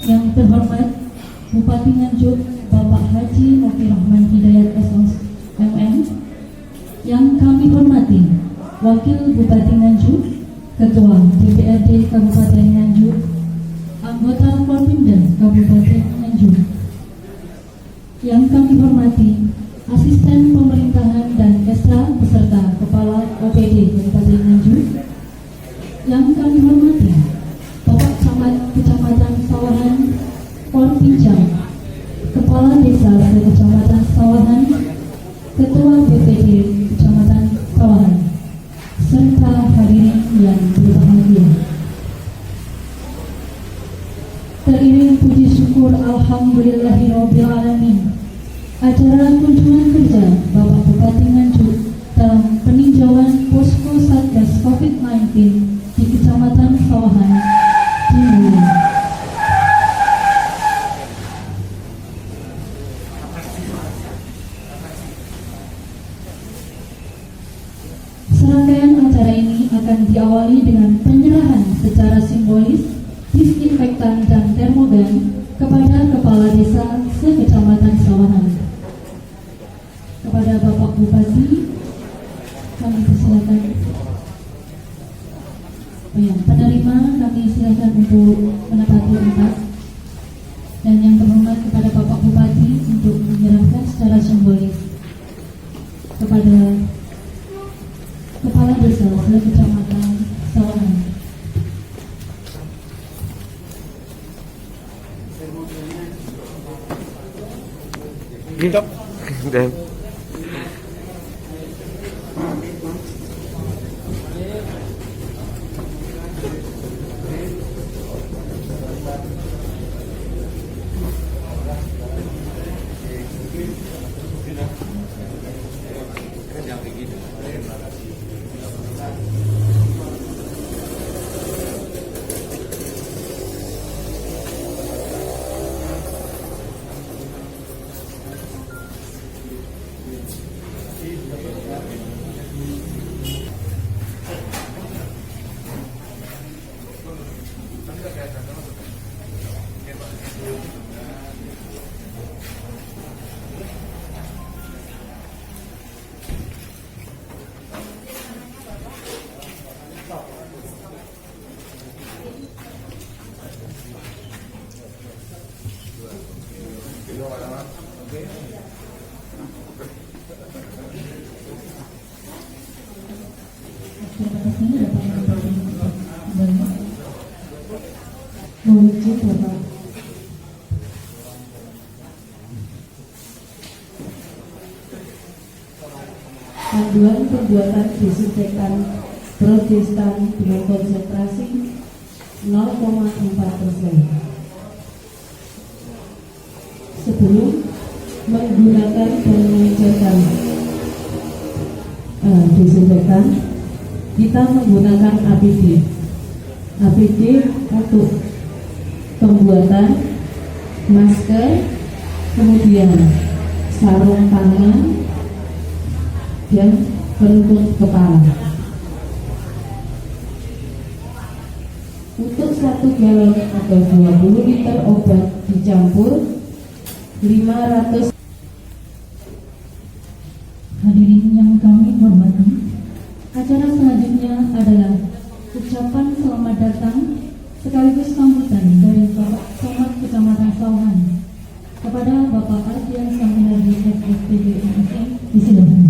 Yang terhormat Bupati Nganjuk Bapak Haji Moki Rahman Hidayat SMM. Yang kami hormati Wakil Bupati Nganjuk, Ketua DPRD Kabupaten Nganjuk, anggota Forpimda Kabupaten Nganjuk. Yang kami hormati Asisten Pemerintahan dan Kesra beserta Kepala OPD Kabupaten Nganjuk. Yang kami hormati Bapak Camat Kecamatan Sawahan Forpinjam, Kepala Desa Kecamatan Sawahan, Ketua BPD Kecamatan Sawahan, serta hadirin yang berbahagia. Teriring puji syukur Alhamdulillahirrabbilalamin, acara kunjungan kerja Bapak Bupati Nganjuk dalam peninjauan posko Satgas COVID-19 di Kecamatan Sawahan dimulai. Serangkaian acara ini akan diawali dengan penyerahan secara simbolis disinfektan dan termogan kepada Kepala Desa se-Kecamatan Sawahan. Kepada Bapak Bupati, kami persilakan. Penerima kami silakan untuk menempati tempat. Dan yang terhormat kepada Bapak Bupati untuk menyerahkan secara simbolis kepada Kepala Desa se-Kecamatan Sawahan. Gitu. Dan menuju Bapak. Panduan pembuatan disinfektan protestan dengan konsentrasi 0,4%. Sebelum menggunakan dan mengejarkan disinfektan, kita menggunakan APD. APD untuk pembuatan masker, kemudian sarung tangan dan penutup kepala. Untuk 1 galon atau 20 liter obat dicampur 500. Hadirin yang kami hormati, acara selanjutnya adalah ucapan selamat datang sekaligus sambutan dari Bapak Camat Kecamatan Sawahan kepada Bapak Ardian Saminardi FFPD MSN. Disilakan.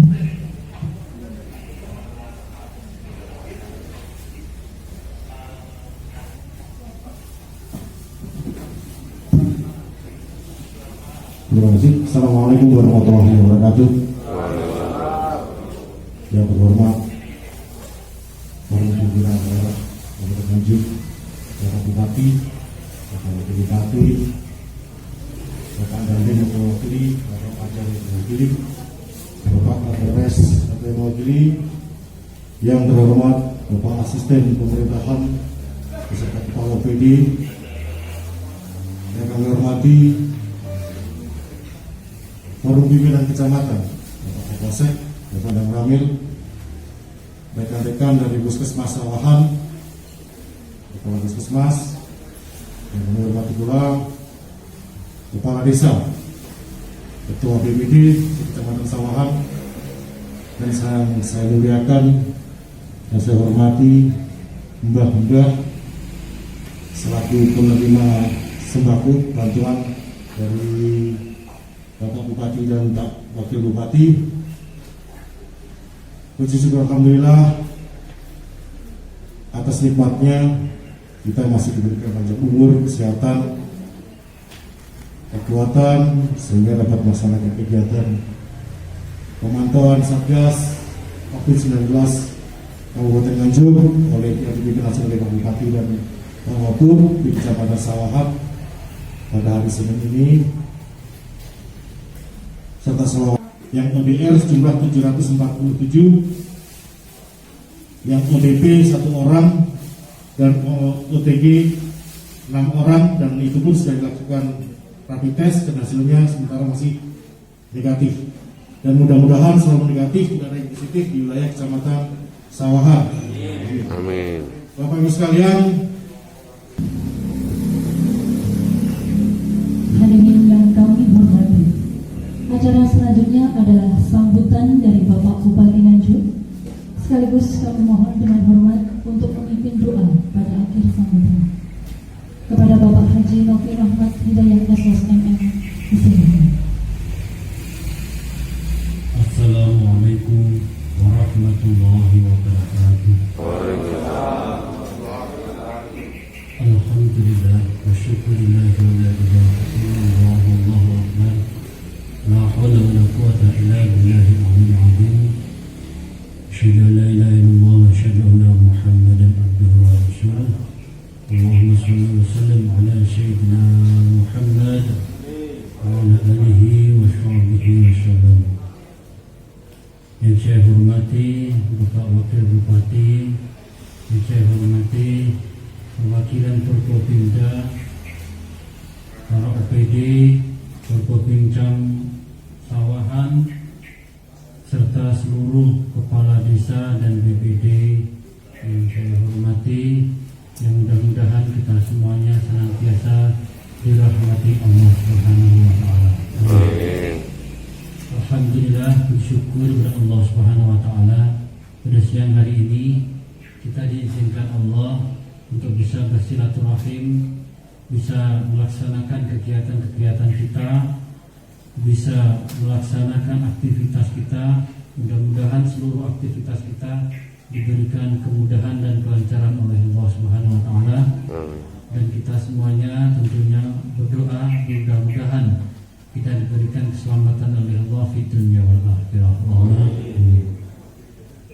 Terima kasih. Assalamualaikum warahmatullahi wabarakatuh. Yang terhormat para pimpinan daerah Kabupaten Nganjuk, Bapak Bupati, Bapak Wakil Bupati, Bapak Dandim yang mewakili, Bapak Pacar yang mewakili, Bapak Kapolres yang mewakili, yang terhormat Bapak Asisten Pemerintahan beserta Kepala OPD, yang kami hormati Forum Pimpinan Kecamatan, Bapak Kapolsek, Bapak Dan Ramil, rekan-rekan dari Puskesmas Sawahan, Kepala Puskesmas, Yang kami hormati pula Kepala Desa, Ketua BPD Kecamatan Sawahan, dan saya muliakan dan saya hormati mbah-mbah selaku penerima sembako bantuan dari Bapak Bupati dan Pak Wakil Bupati. Puji syukur alhamdulillah atas nikmatnya kita masih diberikan panjang umur, kesehatan, kekuatan sehingga dapat melaksanakan kegiatan pemantauan Satgas COVID-19 Kabupaten Nganjuk yang dipimpin langsung oleh Pak Bupati dan Pak Wakil di Kecamatan Sawahan pada hari Senin ini, serta Sawahan yang ODR sejumlah 747, yang ODP 1 orang dan OTG 6 orang, dan itu pun sudah dilakukan rapid test dan hasilnya sementara masih negatif, dan mudah-mudahan selalu negatif tidak ada yang positif di wilayah Kecamatan Sawahan. Amin. Bapak Ibu sekalian, hadirin yang kami hormati, acara selanjutnya adalah sambutan dari Bapak Bupati Nganjuk. Sekaligus kami mohon dengan hormat untuk memimpin doa pada akhir sambutan kepada Bapak Haji Novi Rahmat Hidayat SSMM. Bismillah. Assalamualaikum warahmatullahi wabarakatuh. Alhamdulillah wa syukurillah wa la ilaha illallah wallahu akbar. La hawla wa la quwwata illa billahil aliyyil azim. Asyhadu an la ilaha illallah wa asyhadu anna Muhammadan abduhu wa rasuluh. Allahumma shalli wa sallim ala sayyidina Muhammad wa ala alihi wa sahbihi wa sallam. Yang saya hormati Bapak Wakil Bupati, yang saya hormati perwakilan Forkopimda, para OPD, Forkopimcam Sawahan, serta seluruh kepala desa dan BPD yang saya hormati, yang mudah-mudahan kita semuanya senantiasa dirahmati Allah Subhanahu wa Ta'ala. Alhamdulillah, bersyukur kepada Allah Subhanahu wa Ta'ala, pada siang hari ini kita diizinkan Allah untuk bisa bersilaturahim, bisa melaksanakan kegiatan-kegiatan kita, bisa melaksanakan aktivitas kita. Mudah-mudahan seluruh aktivitas kita diberikan kemudahan dan kelancaran oleh Allah Subhanahu wa Ta'ala, dan kita semuanya tentunya berdoa mudah-mudahan kita diberikan keselamatan oleh Allah di dunia wal akhirah.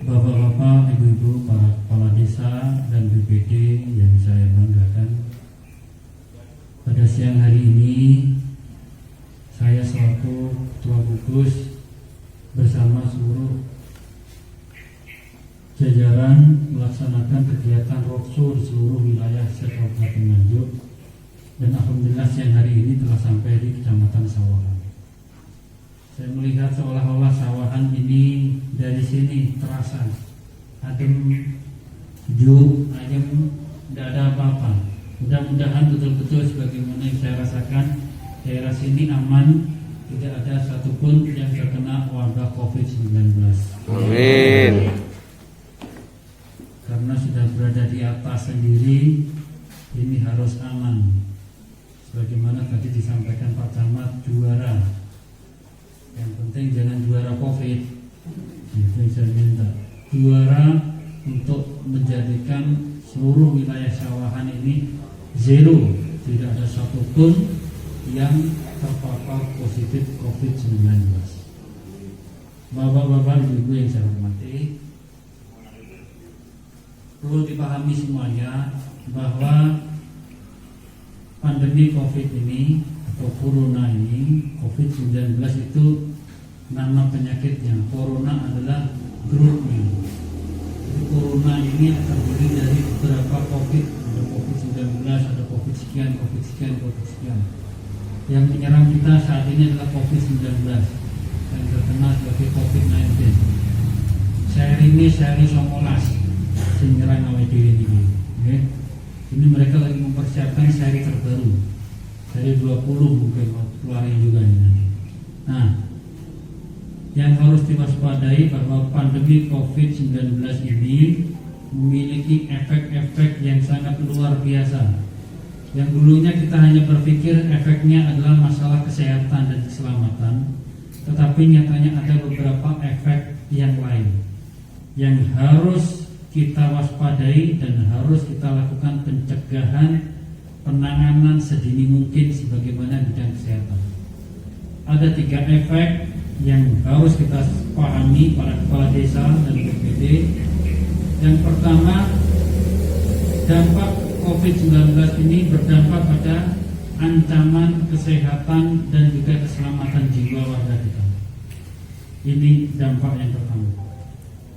Bapak-bapak, ibu-ibu, para kepala desa dan BPD yang saya banggakan, pada siang hari ini saya selaku Ketua Gugus bersama seluruh jajaran melaksanakan kegiatan roadshow di seluruh wilayah Kabupaten Nganjuk, dan alhamdulillah siang hari ini telah sampai di Kecamatan Sawahan. Saya melihat seolah-olah Sawahan ini dari sini terasa adem, sejuk, ayem, tidak ada apa-apa. Mudah-mudahan betul-betul sebagaimana yang saya rasakan, daerah sini aman, tidak ada satupun yang terkena wabah COVID-19. Amin. Karena sudah berada di atas sendiri, ini harus aman. Sebagaimana tadi disampaikan Pak Camat, juara. Yang penting jangan juara COVID. Itu yang saya minta. Juara untuk menjadikan seluruh wilayah Sawahan ini zero, tidak ada satupun yang terpapar positif COVID-19. Bapak-bapak, ibu-ibu yang saya hormati, perlu dipahami semuanya bahwa pandemi COVID ini atau Corona ini, COVID-19 itu nama penyakitnya. Corona adalah grupnya. Jadi Corona ini terdiri dari beberapa COVID, ada COVID-19, ada COVID sekian, COVID sekian, COVID sekian. Yang menyerang kita saat ini adalah COVID-19 yang terkenal sebagai COVID-19. Seri ini seri 19 yang menyerang awal diri ini. Ini mereka lagi mempersiapkan seri terbaru, seri 20 mungkin keluarin juga ini. Nah, yang harus diwaspadai bahwa pandemi COVID-19 ini memiliki efek-efek yang sangat luar biasa. Yang dulunya kita hanya berpikir efeknya adalah masalah kesehatan dan keselamatan, tetapi nyatanya ada beberapa efek yang lain yang harus kita waspadai dan harus kita lakukan pencegahan, penanganan sedini mungkin sebagaimana bidang kesehatan. Ada 3 efek yang harus kita pahami para kepala desa dan BPD. Yang pertama, dampak COVID-19 ini berdampak pada ancaman kesehatan dan juga keselamatan jiwa warga kita. Ini dampak yang pertama.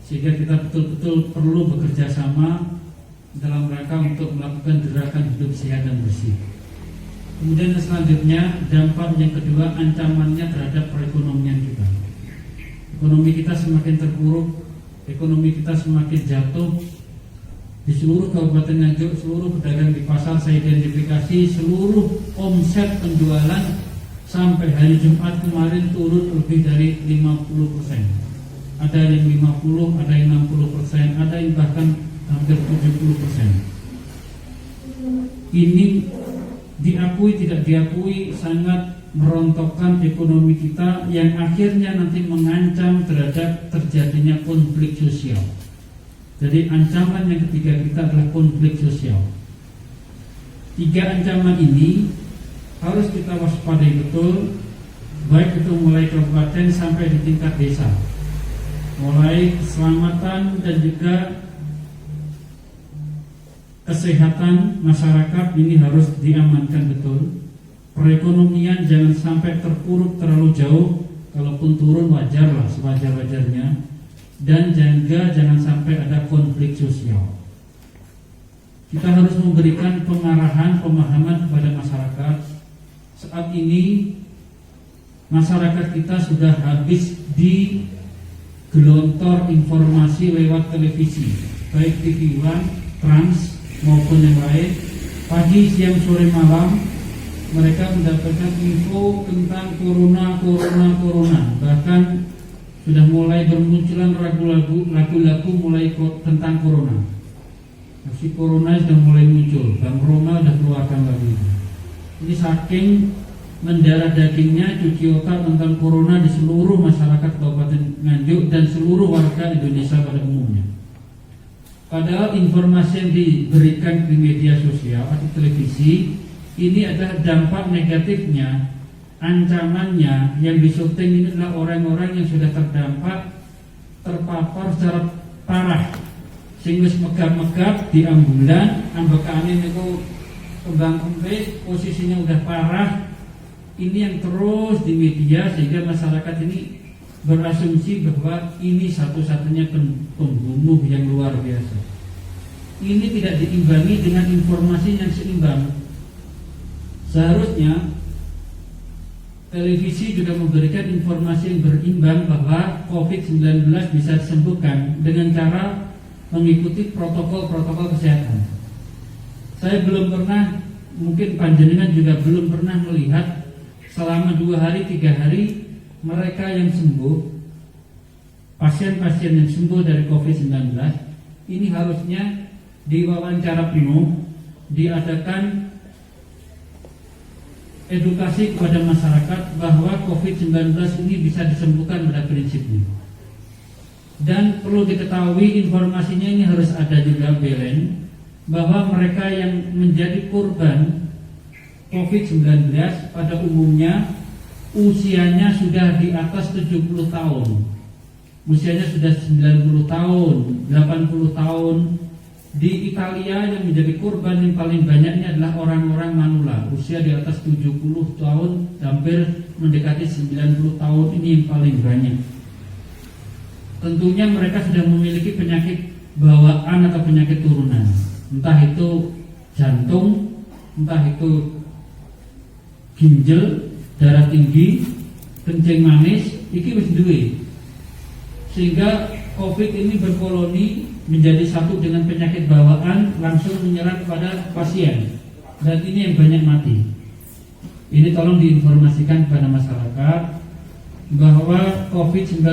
Sehingga kita betul-betul perlu bekerja sama dalam rangka untuk melakukan gerakan hidup sehat dan bersih. Kemudian selanjutnya, dampak yang kedua, ancamannya terhadap perekonomian kita. Ekonomi kita semakin terpuruk, ekonomi kita semakin jatuh. Di seluruh Kabupaten Nganjuk, seluruh pedagang di pasar saya identifikasi, seluruh omset penjualan sampai hari Jumat kemarin turun lebih dari 50%. Ada yang 50, ada yang 60%, ada yang bahkan hampir 70%. Ini diakui tidak diakui sangat merontokkan ekonomi kita yang akhirnya nanti mengancam terhadap terjadinya konflik sosial. Jadi ancaman yang ketiga kita adalah konflik sosial. 3 ancaman ini harus kita waspadai betul, baik itu mulai kabupaten sampai di tingkat desa. Mulai keselamatan dan juga kesehatan masyarakat ini harus diamankan betul. Perekonomian jangan sampai terpuruk terlalu jauh, kalaupun turun wajarlah sewajar-wajarnya. Dan jangan sampai ada konflik sosial. Kita harus memberikan pengarahan, pemahaman kepada masyarakat. Saat ini masyarakat kita sudah habis di gelontor informasi lewat televisi, baik TV One, Trans maupun yang lain. Pagi, siang, sore, malam mereka mendapatkan info tentang corona. Bahkan sudah mulai bermunculan lagu-lagu mulai tentang corona. Si corona sudah mulai muncul. Bang Roma sudah keluarkan lagu. Ini saking mendarah dagingnya cuci otak tentang corona di seluruh masyarakat Kabupaten Nganjuk dan seluruh warga Indonesia pada umumnya. Padahal informasi yang diberikan di media sosial atau televisi ini adalah dampak negatifnya, ancamannya yang disyuting ini adalah orang-orang yang sudah terpapar secara parah, sehingga megap-megap di ambulan, ambekane niku kembang-kembang, posisinya udah parah. Ini yang terus di media sehingga masyarakat ini berasumsi bahwa ini satu-satunya pembunuh yang luar biasa. Ini tidak diimbangi dengan informasi yang seimbang. Seharusnya televisi juga memberikan informasi yang berimbang bahwa COVID-19 bisa disembuhkan dengan cara mengikuti protokol-protokol kesehatan. Saya belum pernah, mungkin panjenengan juga belum pernah melihat selama 2 hari, 3 hari mereka yang sembuh, pasien-pasien yang sembuh dari COVID-19 ini harusnya diwawancara penuh, diadakan edukasi kepada masyarakat bahwa COVID-19 ini bisa disembuhkan pada prinsipnya. Dan perlu diketahui informasinya ini harus ada juga belen bahwa mereka yang menjadi korban COVID-19 pada umumnya usianya sudah di atas 70 tahun. Usianya sudah 90 tahun, 80 tahun. Di Italia yang menjadi korban yang paling banyaknya adalah orang-orang manula, usia di atas 70 tahun, hampir mendekati 90 tahun, ini yang paling banyak. Tentunya mereka sudah memiliki penyakit bawaan atau penyakit turunan, entah itu jantung, entah itu ginjal, darah tinggi, kencing manis, iki wis duwe. Sehingga COVID ini berkoloni menjadi satu dengan penyakit bawaan langsung menyerang kepada pasien, dan ini yang banyak mati. Ini tolong diinformasikan kepada masyarakat bahwa COVID-19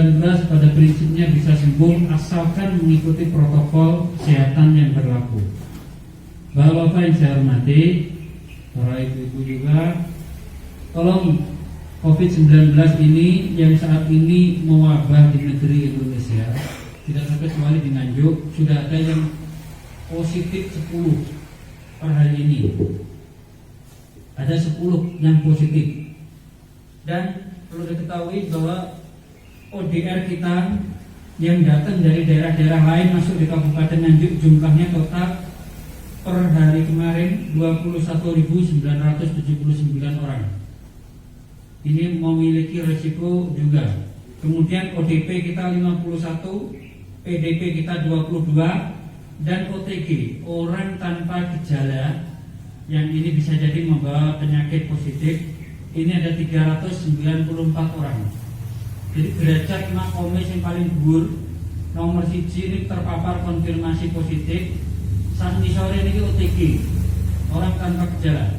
pada prinsipnya bisa sembuh asalkan mengikuti protokol kesehatan yang berlaku. Bapak-bapak yang saya hormati, para ibu-ibu juga, tolong COVID-19 ini yang saat ini mewabah di negeri Indonesia, tidak sampai kecuali di Nganjuk, sudah ada yang positif 10 per hari ini. Ada 10 yang positif. Dan perlu diketahui bahwa ODR kita yang datang dari daerah-daerah lain masuk di Kabupaten Nganjuk jumlahnya total per hari kemarin 21.979 orang. Ini memiliki resiko juga. Kemudian ODP kita 51, PDP kita 22, dan OTG, orang tanpa gejala, yang ini bisa jadi membawa penyakit positif, ini ada 394 orang. Jadi derajat makomnya yang paling dhuwur, nomor 1 ini terpapar konfirmasi positif. Saat ini sore ini OTG, orang tanpa gejala.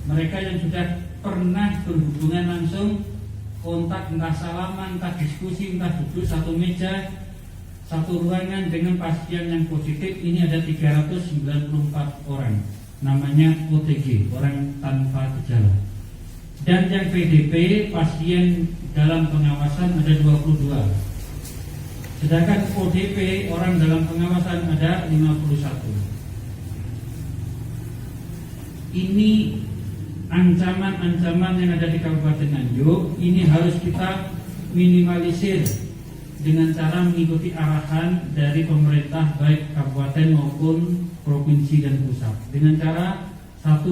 Mereka yang sudah pernah berhubungan langsung, kontak entah salaman, entah diskusi, entah duduk satu meja, satu ruangan dengan pasien yang positif, ini ada 394 orang. Namanya OTG, orang tanpa gejala. Dan yang PDP, pasien dalam pengawasan ada 22. Sedangkan ODP, orang dalam pengawasan ada 51. Ini ancaman-ancaman yang ada di Kabupaten Nganjuk, ini harus kita minimalisir dengan cara mengikuti arahan dari pemerintah baik kabupaten maupun provinsi dan pusat. Dengan cara 1,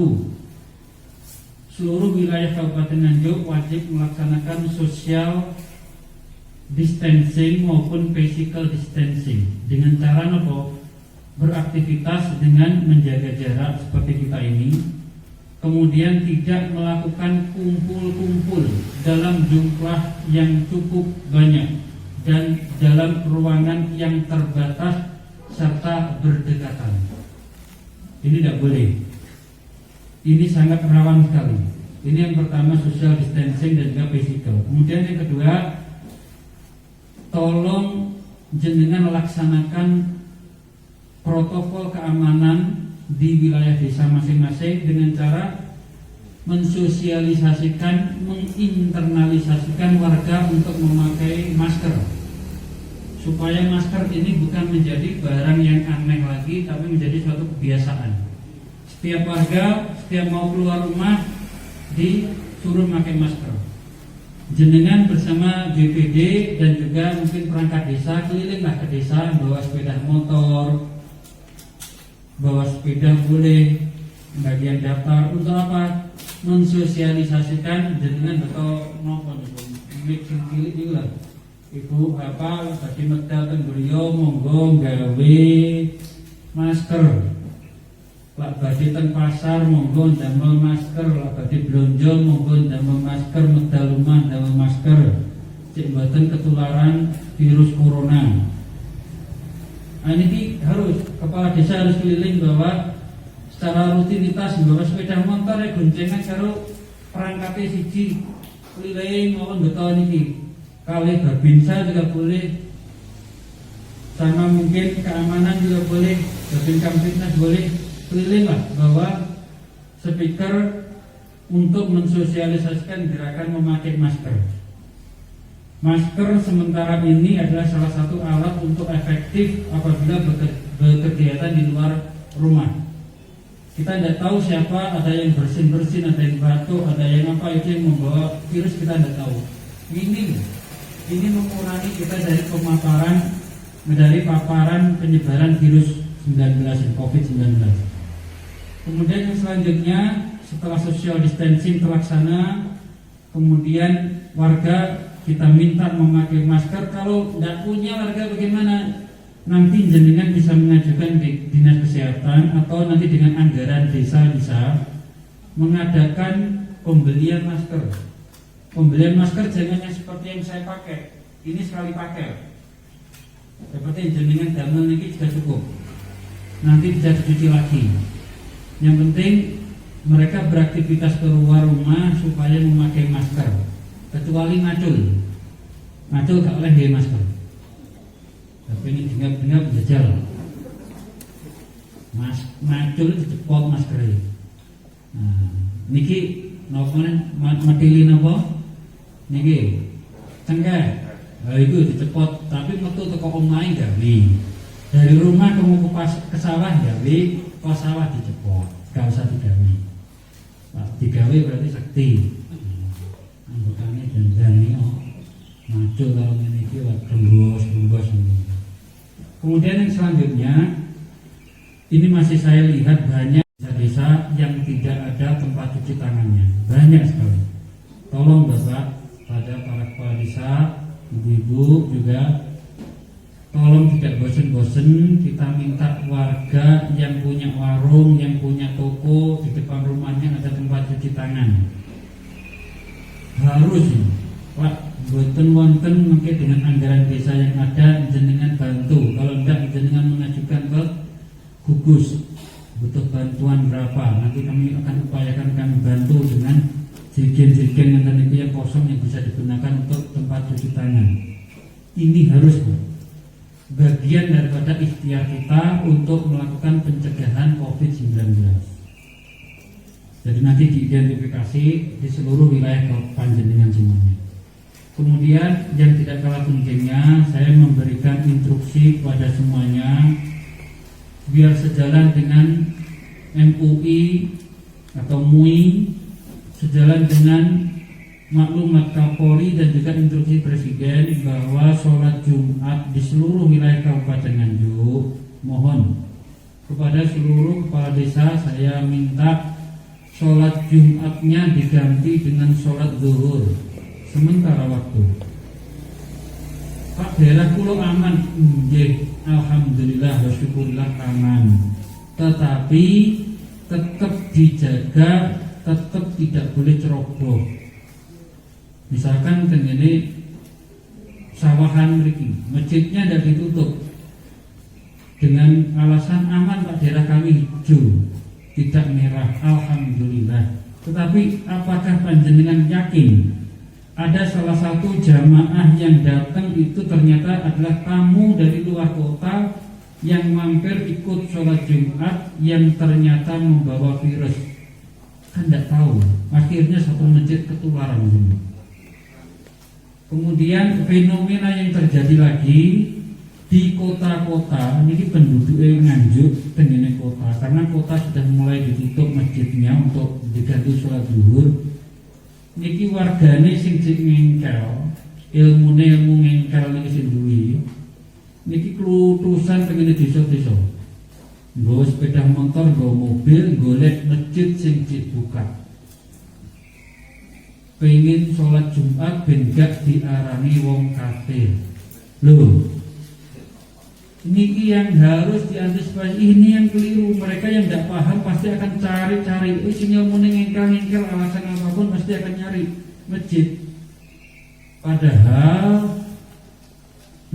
seluruh wilayah Kabupaten Nganjuk wajib melaksanakan social distancing maupun physical distancing. Dengan cara apa? Beraktivitas dengan menjaga jarak seperti kita ini. Kemudian tidak melakukan kumpul-kumpul dalam jumlah yang cukup banyak dan dalam ruangan yang terbatas serta berdekatan. Ini tidak boleh. Ini sangat rawan sekali. Ini yang pertama, social distancing dan juga physical. Kemudian yang kedua, tolong jenengan laksanakan protokol keamanan di wilayah desa masing-masing dengan cara mensosialisasikan, menginternalisasikan warga untuk memakai masker, supaya masker ini bukan menjadi barang yang aneh lagi, tapi menjadi suatu kebiasaan. Setiap warga, setiap mau keluar rumah disuruh memakai masker. Jenengan bersama BPD dan juga mungkin perangkat desa kelilinglah ke desa, bawa sepeda motor, bawa sepeda boleh, bagian daftar untuk apa? Mensosialisasikan jenengan betul nopo mixing cilik iki lho. Ibu apa tadi medal ten griya monggo gawe masker. Lak badhe ten pasar monggo ndamel masker, lak badhe blonjo monggo ndamel masker, medal rumah ndamel masker. Cek mboten ketularan virus corona. Nah, ini harus kepala desa harus keliling bahwa secara rutinitas bawa sepeda motor ya goncengan karo perangkatnya siji keliling maupun betul niki. Kali babinsa juga boleh, sama mungkin keamanan juga boleh, babin kamtipnas boleh. Kelilinglah bahwa speaker untuk mensosialisasikan gerakan memakai masker. Masker sementara ini adalah salah satu alat untuk efektif apabila berkegiatan di luar rumah. Kita tidak tahu siapa, ada yang bersin-bersin, ada yang batuk, ada yang apa, itu yang membawa virus, kita tidak tahu. Ini mengurangi kita dari pemaparan, dari paparan penyebaran virus 19, COVID-19. Kemudian yang selanjutnya, setelah social distancing terlaksana, kemudian warga kita minta memakai masker. Kalau tidak punya warga bagaimana? Nanti jenengan bisa mengajukan di dinas kesehatan atau nanti dengan anggaran desa bisa mengadakan pembelian masker. Pembelian masker jangan yang seperti yang saya pakai. Ini sekali pakai. Seperti jenengan damel niki sudah cukup. Nanti bisa dicuci lagi. Yang penting mereka beraktivitas keluar rumah supaya memakai masker, kecuali macul. Macul gak boleh pakai masker. Tapi ini dengar-dengar jajal. Macul dicepot maskernya. Nah, niki napa matili napa? Niki cengkeh. Nah, itu dicepot, tapi metu teko omahe gawe. Dari rumah kamu ke sawah gawe, ke sawah dicepot. Gak usah digawe. Pak digawe berarti sakti. Anggotane dandane macul kalau ngene iki gembos. Kemudian yang selanjutnya, ini masih saya lihat banyak desa-desa yang tidak ada tempat cuci tangannya, banyak sekali. Tolong Bapak, pada para kepala desa, ibu-ibu juga, tolong tidak bosen-bosen kita minta warga yang punya warung, yang punya toko di depan rumahnya ada tempat cuci tangan. Harus Pak, boten wonten mungkin dengan anggaran desa yang ada jenengan bantu. Kalau enggak jenengan mengajukan ke gugus, butuh bantuan berapa, nanti kami akan upayakan kami bantu dengan jerigen-jerigen yang kosong yang bisa digunakan untuk tempat cuci tangan. Ini harus bagian daripada ikhtiar kita untuk melakukan pencegahan COVID-19. Jadi nanti diidentifikasi di seluruh wilayah panjenengan semuanya. Kemudian yang tidak kalah pentingnya, saya memberikan instruksi kepada semuanya biar sejalan dengan MUI atau MUI, sejalan dengan maklumat Kapolri dan juga instruksi Presiden bahwa sholat Jumat di seluruh wilayah Kabupaten Nganjuk, mohon kepada seluruh kepala desa saya minta sholat Jumatnya diganti dengan sholat zuhur sementara waktu. Pak, daerah kulo aman, nggih, alhamdulillah wa syukurillah aman. Tetapi tetap dijaga, tetap tidak boleh ceroboh. Misalkan ini sawahan mriki, masjidnya tidak ditutup dengan alasan aman Pak, daerah kami hijau, tidak merah, alhamdulillah. Tetapi apakah panjenengan yakin ada salah satu jamaah yang datang itu ternyata adalah tamu dari luar kota yang mampir ikut sholat Jumat yang ternyata membawa virus? Kan tidak tahu. Akhirnya satu masjid ketularan. Kemudian fenomena yang terjadi lagi di kota-kota, ini penduduknya Nganjuk dengan kota, karena kota sudah mulai ditutup masjidnya untuk diganti sholat zuhur. Niki wargane sing ngengkel, ilmu ngengkel niki sing duwi. Niki klutusan tengene desa-desa. Nggawa sepeda motor, nggawa mobil, golek masjid sing dibuka. Pengen sholat Jumat ben gak diarani wong kafir. Loh, niki yang harus diantisipasi, ini yang keliru. Mereka yang tidak paham pasti akan cari-cari. Sinyal muni ngengkel-ngengkel alasan apapun pasti akan nyari masjid. Padahal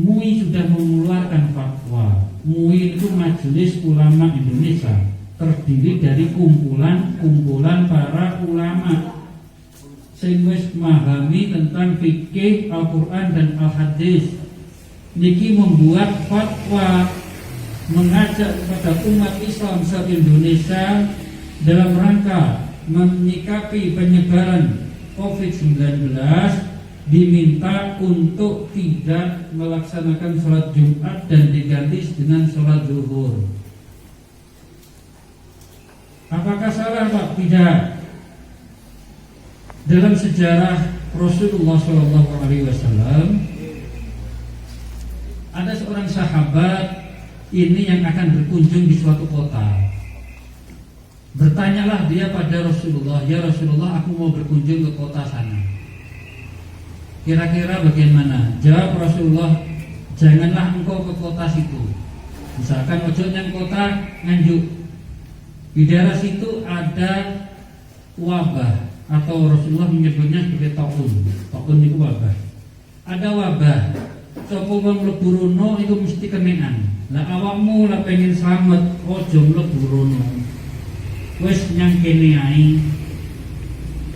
MUI sudah mengeluarkan fatwa. MUI itu Majelis Ulama Indonesia, terdiri dari kumpulan para ulama sing wis memahami tentang fikih Al-Quran dan Al-Hadis. Niki membuat fatwa mengajak kepada umat Islam se-Indonesia dalam rangka menyikapi penyebaran COVID-19, diminta untuk tidak melaksanakan sholat Jumat dan diganti dengan sholat zuhur. Apakah salah Pak? Tidak. Dalam sejarah Rasulullah SAW ada seorang sahabat ini yang akan berkunjung di suatu kota. Bertanyalah dia pada Rasulullah, ya Rasulullah, aku mau berkunjung ke kota sana. Kira-kira bagaimana? Jawab Rasulullah, janganlah engkau ke kota situ. Misalkan ojo yang kota Nganjuk, di daerah situ ada wabah atau Rasulullah menyebutnya sebagai taun. Taun itu wabah. Ada wabah. coba wong mlebu rono iku mesti kenekan. Lah awakmu lah pengen slamet, ojo mlebu rono. Wis nyang kene ae.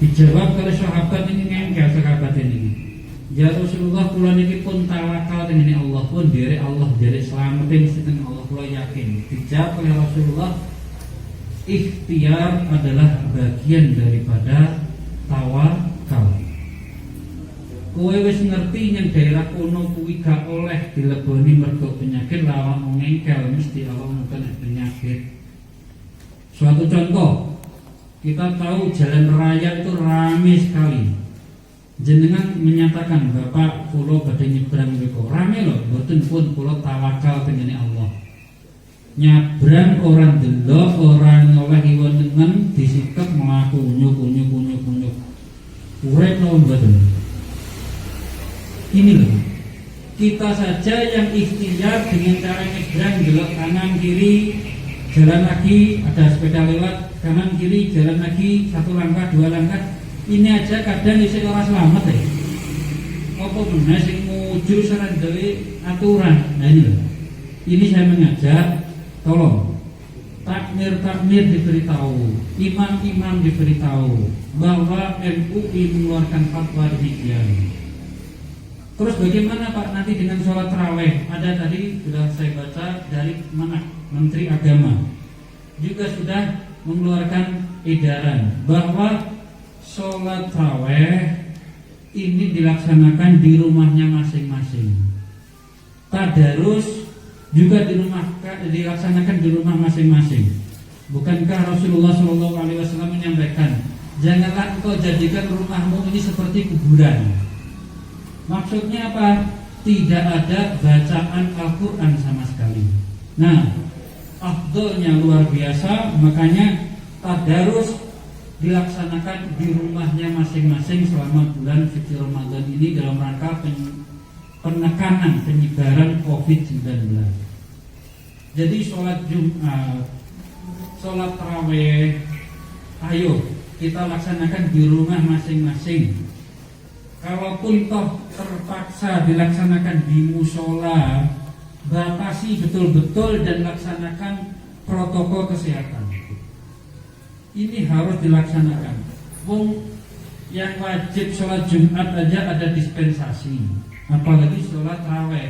Dijawab oleh sahabat ini ngengkel sahabat ini. Ya Rasulullah, kula niki pun tawakal dengan Allah pun derek Allah derek selamatin dengan Allah, kula yakin. Dijawab oleh Rasulullah, ikhtiar adalah bagian daripada tawakal. Kowe wis ngerti yang daerah kono kuwi gak oleh dileboni mergo penyakit, lawan ngengkel mesti awakmu kena penyakit. Suatu contoh, kita tahu jalan raya itu ramai sekali. Jenengan menyatakan, Bapak kula badhe nyebrang mriku. Rame lho, mboten pun kula tawakal dengan Allah. Nyabrang orang delok, orang oleh iwon disikep mlaku nyuk. Urip no mboten. Ini loh. Kita saja yang ikhtiar dengan cara nyebrang delok kanan kiri, jalan lagi ada sepeda lewat, kanan kiri jalan lagi, 1 langkah 2 langkah. Ini aja kadang isih ora selamat ya. Apa bener sing mujur saran dewe aturan. Nah ini loh. Ini saya mengajak, tolong takmir diberitahu, imam diberitahu bahwa MUI mengeluarkan fatwa demikian. Terus bagaimana Pak nanti dengan sholat taraweh? Ada tadi sudah saya baca dari mana Menteri Agama juga sudah mengeluarkan edaran bahwa sholat taraweh ini dilaksanakan di rumahnya masing-masing. Tadarus juga dilaksanakan di rumah masing-masing. Bukankah Rasulullah SAW menyampaikan, janganlah engkau jadikan rumahmu ini seperti kuburan. Maksudnya apa? Tidak ada bacaan Al-Quran sama sekali. Nah, afdolnya luar biasa, makanya tadarus dilaksanakan di rumahnya masing-masing selama bulan suci Ramadan ini dalam rangka penekanan penyebaran COVID-19. Jadi sholat Jumat, sholat taraweh, ayo kita laksanakan di rumah masing-masing. Kalaupun toh terpaksa dilaksanakan di musola, batasi betul-betul dan laksanakan protokol kesehatan. Ini harus dilaksanakan. Yang wajib sholat Jumat aja ada dispensasi, apalagi sholat taraweh.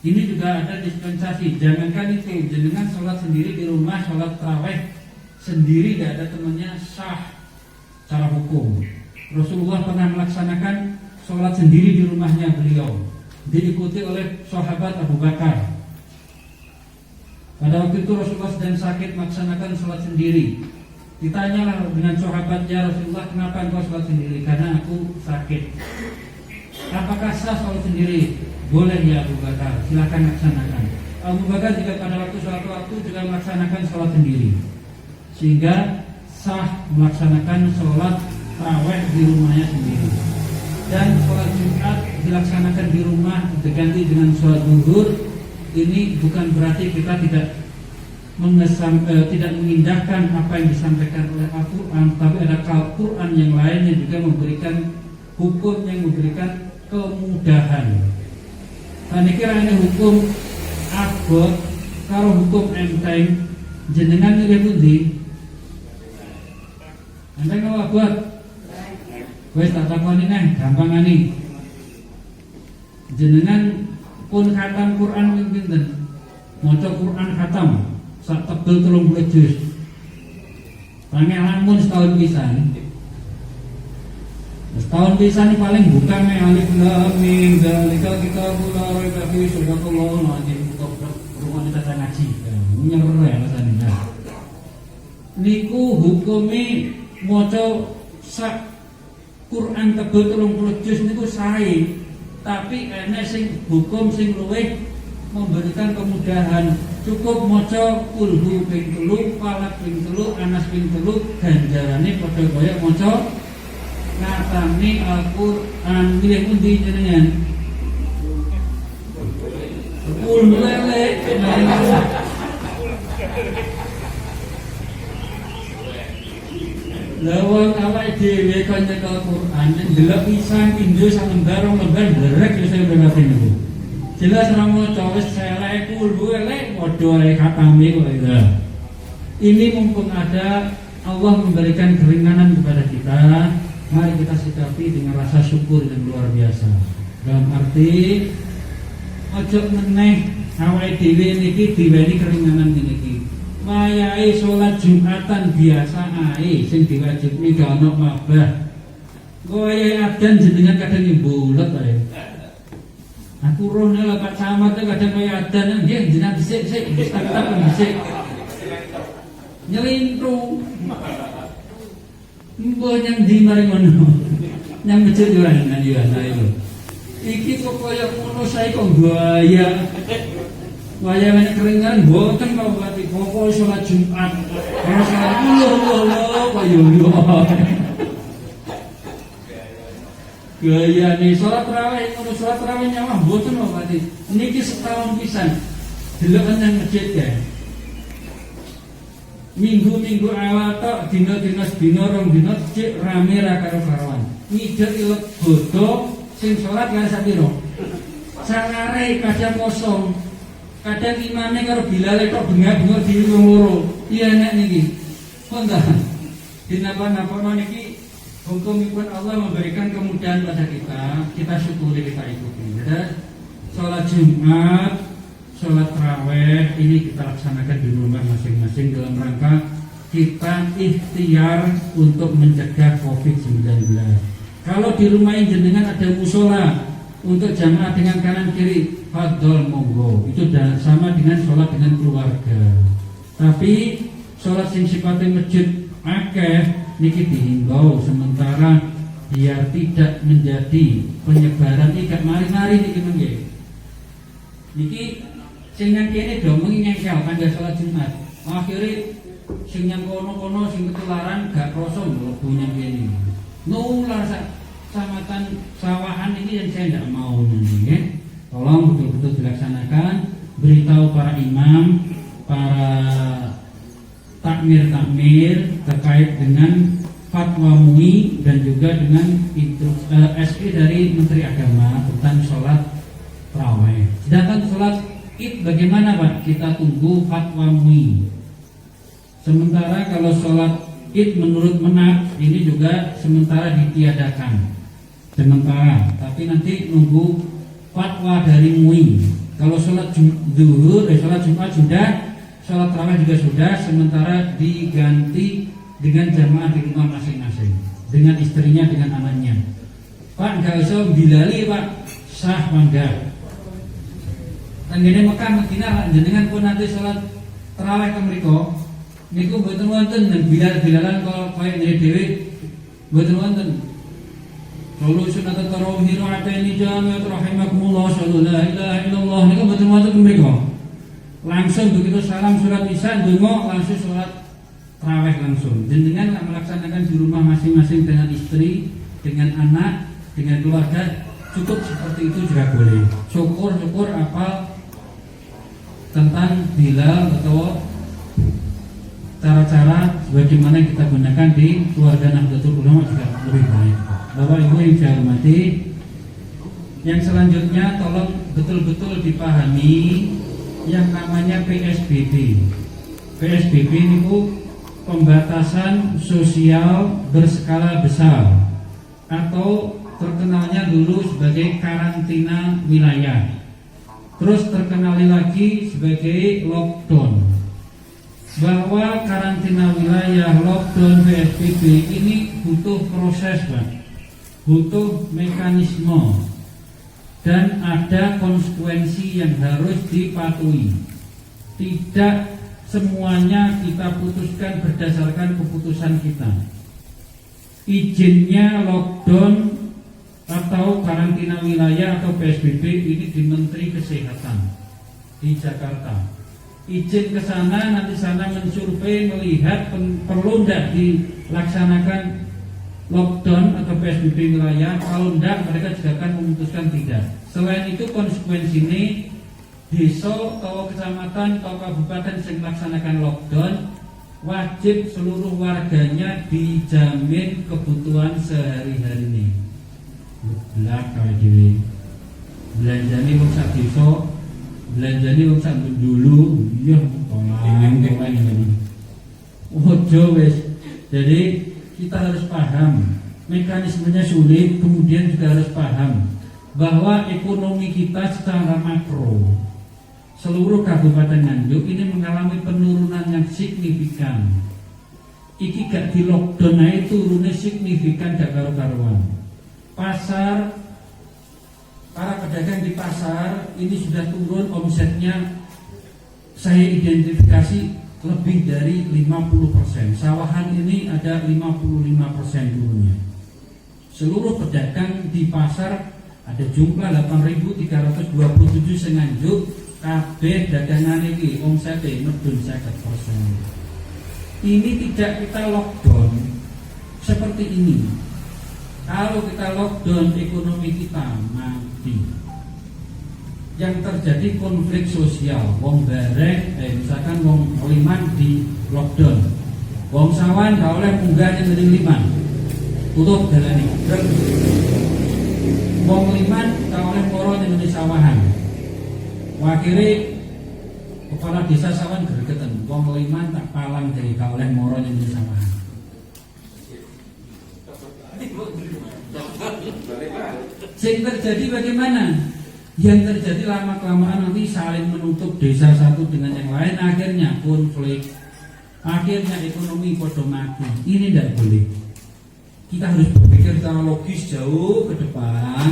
Ini juga ada dispensasi. Jangankan itu, jenengan sholat sendiri di rumah, sholat taraweh sendiri tidak ada temannya, sah secara hukum. Rasulullah pernah melaksanakan sholat sendiri di rumahnya beliau, diikuti oleh sahabat Abu Bakar. Pada waktu itu Rasulullah sedang sakit melaksanakan sholat sendiri. Ditanyalah dengan sahabatnya, Rasulullah, kenapa engkau sholat sendiri? Karena aku sakit. Apakah sah sholat sendiri? Boleh ya Abu Bakar, silakan laksanakan. Abu Bakar juga pada suatu waktu juga melaksanakan sholat sendiri, sehingga sah melaksanakan sholat taraweh di rumahnya sendiri. Dan sholat Jumat dilaksanakan di rumah diganti dengan sholat zuhur. Ini bukan berarti kita tidak mengindahkan apa yang disampaikan oleh Al-Quran, tapi ada Al-Quran yang lain yang juga memberikan hukum, yang memberikan kemudahan. Nah, kira ini hukum abot, kalau hukum enteng, jenengan milih pundi? Enteng apa abot? Wes tak takoni neh, gampang ani. Jenengan pun khatam Quran pinten? Maca Quran khatam sak tebel 30 juz. Pangeran mun setahun pisan. Setahun pisan paling bukan me alif lam mim dzalika kitabul la raiba fihi sadaqallahu alazim. Rumah kita ngaji. Nyer ya rasane. Niku hukume maca sak Quran tebel 30 juz niku sae. Tapi enek sing hukum sing luwih memberikan kemudahan. Cukup maca kulhu ping 3, falak ping 3, anas ping 3, ganjarane padha kaya maca ngatami Al-Qur'an. Milih pundi jenengan? Lele. Lawang awake dhewe kon nyekel Quran ndelok pisan pindho salembar derek ya saya berarti niku. Jelas ora maca wis selek kulbu elek padha ae katame kok ya. Ini mumpung ada Allah memberikan keringanan kepada kita, mari kita sikapi dengan rasa syukur yang luar biasa. Dalam arti ojo meneh awake dhewe niki diweni keringanan niki. Wayahe salat Jumatan biasa ae sing diwajibne gak ono mabah. Wayahe adzan jenengan kadang nyembulet ae. Aku roh nek Pak Camat kadang kaya adzan nggih jenengan dhisik-sik tak dhisik. Nyelintru. Mbok nyang ndi mari ngono. Nyang masjid yo ana yo ana. Iki kok kaya ngono sae kok gaya. Waya menek keringan boten kok berarti pokok salat Jumat. Ora salat Allah kaya yo. Gaya nih salat tarawih ngono salat tarawih nyamah boten kok berarti. Niki setahun pisan. Deloken nang masjid ya. Minggu-minggu awal tok dina-dina sedina rong dina cek rame ra karo karuan. Ngidek ilet bodo sing salat kan sapiro. Sangare kadang kosong. Kadang imamnya karo Bilal kok bengak-bengok di loro. Iya nek niki. Konta. Dinapa-napa niki hukumipun Allah memberikan kemudahan pada kita syukuri, kita ikuti. Ya. Salat Jumat, salat tarawih ini kita laksanakan di rumah masing-masing dalam rangka kita ikhtiar untuk mencegah COVID-19. Kalau di rumah jenengan ada musola untuk jamaah dengan kanan kiri, fadol monggo. Itu sama dengan sholat dengan keluarga. Tapi sholat sing sifatnya masjid akeh niki dihimbau sementara biar tidak menjadi penyebaran ikat mari-mari niki nggih. Niki sing nang kene do mengi ngengkel kanggo sholat Jumat. Akhire sing nang kono-kono sing ketularan gak krasa mlebu nang kene. Nular samatan sawahan ini yang saya tidak mau nanti, ya. Tolong betul-betul dilaksanakan. Beritahu para imam, para takmir terkait dengan fatwa MUI dan juga dengan SI dari Menteri Agama tentang sholat tarawih. Sedangkan sholat Id bagaimana Pak? Kita tunggu fatwa MUI. Sementara kalau sholat Id menurut Menak ini juga sementara ditiadakan. Sementara, tapi nanti nunggu fatwa dari MUI. Kalau sholat zuhur, sholat Jumat sudah, sholat tarawih juga sudah, sementara diganti dengan jamaah di rumah masing-masing, dengan istrinya, dengan anaknya. Pak, nggak usah bilali Pak, sah mangga. Tenggene Mekah Madinah, jenengan pun nanti sholat tarawih ke mriko, niku mboten wonten dan bilalan kalau kaya ngene dhewe mboten wonten. Kalau sunat tarawih rakaatain jami'at rahimakumullah sallallahu la ilaha illallah niku mboten wonten mriko. Langsung begitu salam surat Isya ndonga langsung salat tarawih langsung. Jenengan melaksanakan di rumah masing-masing dengan istri, dengan anak, dengan keluarga cukup seperti itu juga boleh. Syukur apa tentang Bilal atau cara-cara bagaimana kita gunakan di keluarga Nahdlatul Ulama juga lebih baik. Bapak Ibu yang saya hormati, yang selanjutnya tolong betul-betul dipahami yang namanya PSBB. PSBB itu pembatasan sosial berskala besar atau terkenalnya dulu sebagai karantina wilayah. Terus terkenali lagi sebagai lockdown. Bahwa karantina wilayah, lockdown, PSBB ini butuh proses Pak. Butuh mekanisme dan ada konsekuensi yang harus dipatuhi. Tidak semuanya kita putuskan berdasarkan keputusan kita. Izinnya lockdown atau karantina wilayah atau PSBB ini di Menteri Kesehatan di Jakarta. Izin ke sana, nanti sana mensurvei melihat perlu tidak dilaksanakan lockdown atau PSBB wilayah. Kalau tidak, mereka juga akan memutuskan tidak. Selain itu konsekuensi ini desa atau kecamatan atau kabupaten yang melaksanakan lockdown wajib seluruh warganya dijamin kebutuhan sehari-hari ini. Belakang dhewe. Belanjane wong sak desa, belanjane wong sak dulu, iya tolong ini. Ojo wis. Jadi kita harus paham mekanismenya sulit, kemudian juga harus paham bahwa ekonomi kita secara makro seluruh Kabupaten Nganjuk ini mengalami penurunan yang signifikan. Iki gak di lockdown ae turunnya signifikan gak karo-karuan. Pasar, para pedagang di pasar ini sudah turun omsetnya, saya identifikasi lebih dari 50%. Sawahan ini ada 55% turunnya. Seluruh pedagang di pasar ada jumlah 8.327 senganjuk, kabeh dagangan ini omsetnya medun 50%. Ini tidak kita lockdown seperti ini. Kalau kita lockdown, ekonomi kita mati. Yang terjadi konflik sosial, wong bareng, misalkan wong liman di lockdown, wong sawan gak oleh munggah jadi liman, tutup jalan ini. Wong liman gak oleh moro jadi sawahan. Akhirnya kepala desa sawan gregetan, wong liman tak palang dari gak oleh moro jadi sawahan. Yang terjadi bagaimana? Yang terjadi lama-kelamaan nanti saling menutup desa satu dengan yang lain, akhirnya konflik, akhirnya ekonomi podo mati. Ini tidak boleh. Kita harus berpikir secara logis jauh ke depan.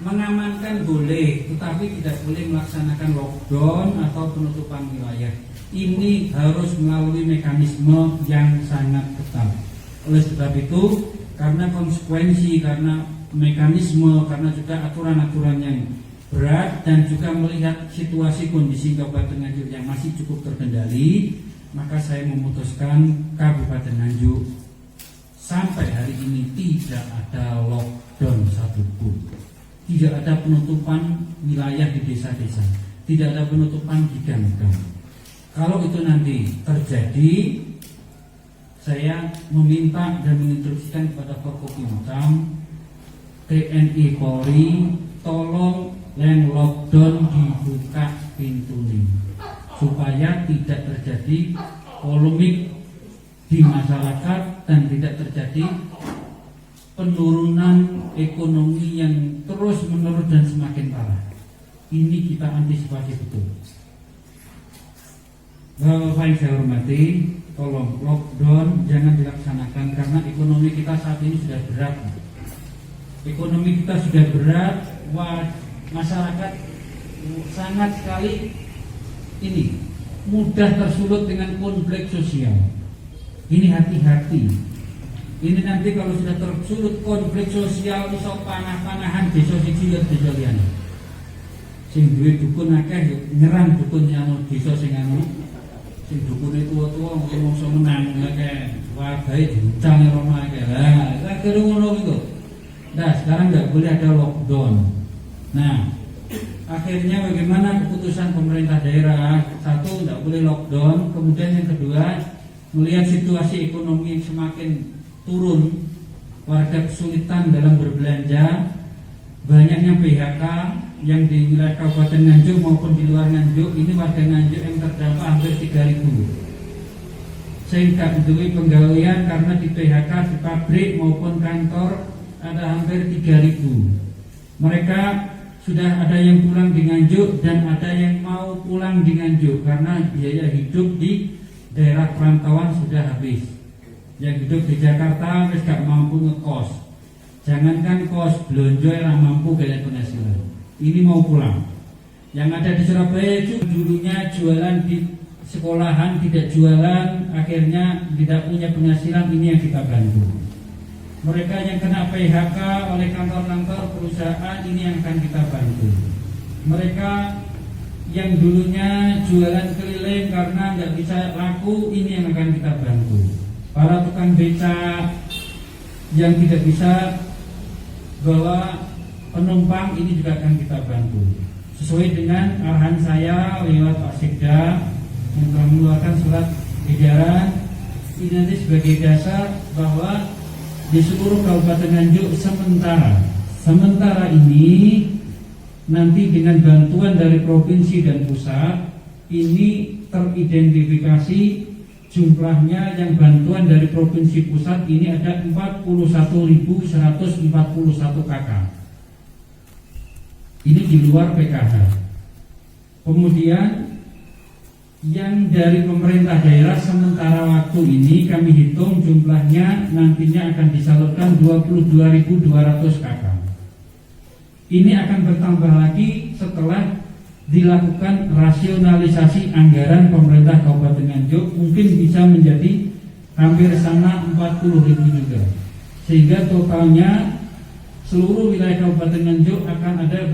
Mengamankan boleh, tetapi tidak boleh melaksanakan lockdown atau penutupan wilayah. Ini harus melalui mekanisme yang sangat ketat. Oleh sebab itu, karena konsekuensi, karena mekanisme, karena juga aturan-aturan yang berat, dan juga melihat situasi kondisi Kabupaten Nganjuk yang masih cukup terkendali, maka saya memutuskan Kabupaten Nganjuk sampai hari ini tidak ada lockdown satupun, tidak ada penutupan wilayah di desa-desa, tidak ada penutupan di gang-gang. Kalau itu nanti terjadi, saya meminta dan menginstruksikan kepada Forkopimdam, TNI Polri, tolong yang lockdown dibuka pintu ini supaya tidak terjadi polemik di masyarakat dan tidak terjadi penurunan ekonomi yang terus menerus dan semakin parah. Ini kita antisipasi betul. Bapak yang saya hormati, tolong lockdown jangan dilaksanakan karena ekonomi kita saat ini sudah berat. Ekonomi kita sudah berat, masyarakat sangat sekali ini mudah tersulut dengan konflik sosial. Ini hati-hati. Ini nanti kalau sudah tersulut konflik sosial, iso panah-panahan desa siji lan desa liyane. Sing duwe dukun akeh nyerang dukun yang desa sing anu. Sing dukune tua-tua ngomong menang akeh, wargae diuncang rono akeh. Lah, akhire ngono iku. Nah, sekarang nggak boleh ada lockdown. Nah, akhirnya bagaimana keputusan pemerintah daerah? Satu, tidak boleh lockdown. Kemudian yang kedua, melihat situasi ekonomi yang semakin turun, warga kesulitan dalam berbelanja, banyaknya PHK yang di wilayah Kabupaten Nganjuk maupun di luar Nganjuk. Ini warga Nganjuk yang terdampak hampir 3.000. Sehingga duwe penggawean karena di PHK di pabrik maupun kantor ada hampir 3.000. Mereka sudah ada yang pulang di Nganjuk dan ada yang mau pulang di Nganjuk karena biaya hidup di daerah perantauan sudah habis. Yang hidup di Jakarta wis gak mampu ngekos. Jangankan kos, belanja yang mampu gaya penghasilan. Ini mau pulang. Yang ada di Surabaya itu dulunya jualan di sekolahan, tidak jualan, akhirnya tidak punya penghasilan. Ini yang kita bantu. Mereka yang kena PHK oleh kantor-kantor perusahaan, ini yang akan kita bantu. Mereka yang dulunya jualan keliling karena nggak bisa laku, ini yang akan kita bantu. Para tukang becak yang tidak bisa bawa penumpang, ini juga akan kita bantu. Sesuai dengan arahan saya lewat Pak Sekda yang telah mengeluarkan surat edaran ini nanti sebagai dasar bahwa di seluruh Kabupaten Nganjuk sementara ini nanti dengan bantuan dari provinsi dan pusat ini teridentifikasi jumlahnya yang bantuan dari provinsi pusat ini ada 41.141 KK. Ini di luar PKH. Kemudian yang dari pemerintah daerah sementara waktu ini kami hitung jumlahnya nantinya akan disalurkan 22.200 KK. Ini akan bertambah lagi setelah dilakukan rasionalisasi anggaran pemerintah Kabupaten Nganjuk, mungkin bisa menjadi hampir sama 40.000 juga. Sehingga totalnya seluruh wilayah Kabupaten Nganjuk akan ada